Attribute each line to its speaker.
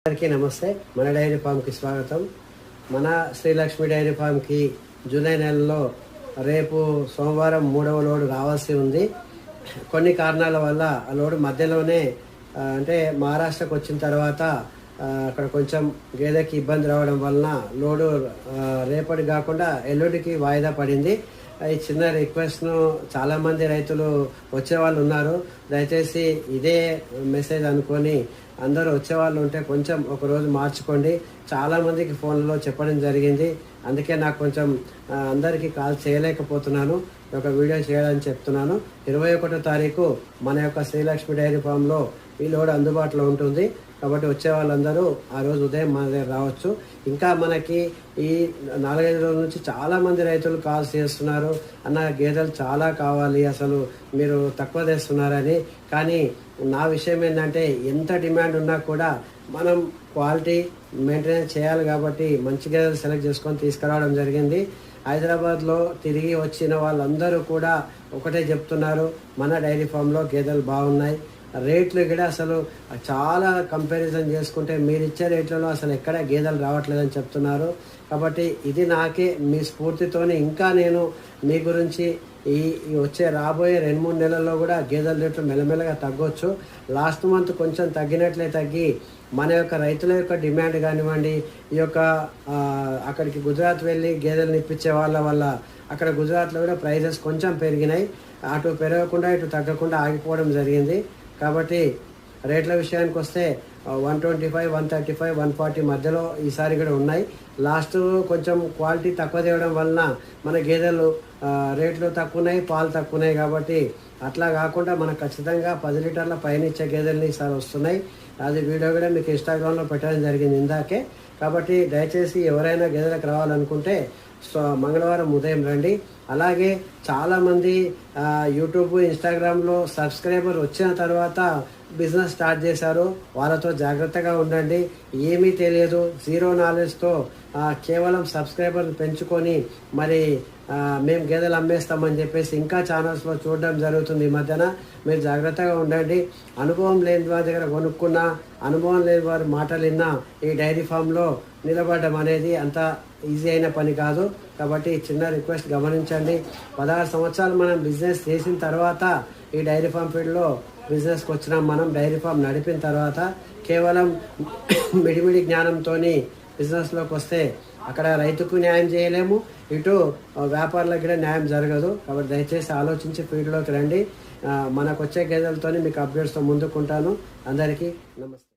Speaker 1: అందరికీ నమస్తే. మన డైరీ ఫామ్కి స్వాగతం. మన శ్రీలక్ష్మి డైరీ ఫామ్కి జూలై నెలలో రేపు సోమవారం 3వ లోడు రావాల్సి ఉంది. కొన్ని కారణాల వల్ల ఆ లోడు మధ్యలోనే అంటే మహారాష్ట్రకు వచ్చిన తర్వాత అక్కడ కొంచెం గేదెకి ఇబ్బంది రావడం వలన లోడు రేపటి కాకుండా ఎల్లుడికి వాయిదా పడింది. ఈ చిన్న రిక్వెస్ట్ను చాలామంది రైతులు వచ్చేవాళ్ళు ఉన్నారు. దయచేసి ఇదే మెసేజ్ అనుకొని అందరూ వచ్చేవాళ్ళు ఉంటే కొంచెం ఒకరోజు మార్చుకోండి. చాలామందికి ఫోన్లో చెప్పడం జరిగింది. అందుకే నాకు కొంచెం అందరికీ కాల్ చేయలేకపోతున్నాను. ఒక వీడియో చేయాలని చెప్తున్నాను. 21వ తారీఖు మన యొక్క శ్రీలక్ష్మి డైరీ ఫామ్లో ఈ లోడ్ అందుబాటులో ఉంటుంది. కాబట్టి వచ్చే వాళ్ళందరూ ఆ రోజు ఉదయం మన దగ్గర రావచ్చు. ఇంకా మనకి ఈ 4-5 రోజుల నుంచి చాలామంది రైతులు కాల్స్ చేస్తున్నారు, అన్న గేదెలు చాలా కావాలి, అసలు మీరు తక్కువ తెస్తున్నారని. కానీ నా విషయం ఏంటంటే ఎంత డిమాండ్ ఉన్నా కూడా మనం క్వాలిటీ మెయింటెనెన్స్ చేయాలి కాబట్టి మంచి గేదెలు సెలెక్ట్ చేసుకొని తీసుకురావడం జరిగింది. హైదరాబాద్లో తిరిగి వచ్చిన వాళ్ళందరూ కూడా ఒకటే చెప్తున్నారు, మన డైరీ ఫామ్లో గేదెలు బాగున్నాయి, రేట్లు కూడా అసలు చాలా కంపారిజన్ చేసుకుంటే మీరు ఇచ్చే రేట్లలో అసలు ఎక్కడ గేదెలు రావట్లేదని చెప్తున్నారు. కాబట్టి ఇది నాకే మీ స్ఫూర్తితోనే ఇంకా నేను మీ గురించి ఈ వచ్చే రాబోయే 2-3 నెలల్లో కూడా గేదెల రేట్లు మెల్లమెల్లగా తగ్గొచ్చు. లాస్ట్ మంత్ కొంచెం తగ్గినట్లే తగ్గి మన యొక్క రైతుల యొక్క డిమాండ్ కానివ్వండి, ఈ యొక్క అక్కడికి గుజరాత్ వెళ్ళి గేదెలను ఇప్పించే వాళ్ళ వల్ల అక్కడ గుజరాత్లో కూడా ప్రైజెస్ కొంచెం పెరిగినాయి. అటు పెరగకుండా ఇటు తగ్గకుండా ఆగిపోవడం జరిగింది. కాబట్టి రేట్ల విషయానికి వస్తే 125, 135, 140 మధ్యలో ఈసారి కూడా ఉన్నాయి. లాస్ట్ కొంచెం క్వాలిటీ తక్కువ తేవడం వలన మన గేదెలు రేట్లు తక్కువ ఉన్నాయి, పాలు తక్కువ ఉన్నాయి. కాబట్టి అట్లా కాకుండా మనకు ఖచ్చితంగా 10 లీటర్ల పైన ఇచ్చే గేదెలు ఈసారి వస్తున్నాయి. అది వీడియో కూడా మీకు ఇన్స్టాగ్రామ్లో పెట్టడం జరిగింది ఇందాకే. కాబట్టి దయచేసి ఎవరైనా గేదెలకు రావాలనుకుంటే మంగళవారం ఉదయం రండి. అలాగే చాలామంది యూట్యూబ్, ఇన్స్టాగ్రామ్లో సబ్స్క్రైబర్ వచ్చిన తర్వాత బిజినెస్ స్టార్ట్ చేశారు. వాళ్ళతో జాగ్రత్తగా ఉండండి. ఏమీ తెలియదు, జీరో నాలెడ్జ్తో కేవలం సబ్స్క్రైబర్లు పెంచుకొని మరి మేము గేదెలు అమ్మేస్తామని చెప్పేసి ఇంకా ఛానల్స్లో చూడడం జరుగుతుంది. ఈ మధ్యన మీరు జాగ్రత్తగా ఉండండి. అనుభవం లేని వారి దగ్గర కొనుక్కున్న, అనుభవం లేని వారి మాటలు విన్నా ఈ డైరీ ఫామ్లో నిలబడడం అనేది అంత ఈజీ అయిన పని కాదు. కాబట్టి చిన్న రిక్వెస్ట్ గమనించండి. 16 సంవత్సరాలు మనం బిజినెస్ చేసిన తర్వాత ఈ డైరీ ఫామ్ ఫీల్డ్లో బిజినెస్కి వచ్చినాం. మనం డైరీ ఫామ్ నడిపిన తర్వాత కేవలం మిడిమిడి జ్ఞానంతో బిజినెస్లోకి వస్తే అక్కడ రైతుకు న్యాయం చేయలేము, ఇటు వ్యాపారులకు కూడా న్యాయం జరగదు. కాబట్టి దయచేసి ఆలోచించి ఫీల్డ్లోకి రండి. మనకు వచ్చే గేదెలతో మీకు అప్డేట్స్తో ముందుకుంటాను. అందరికీ నమస్తే.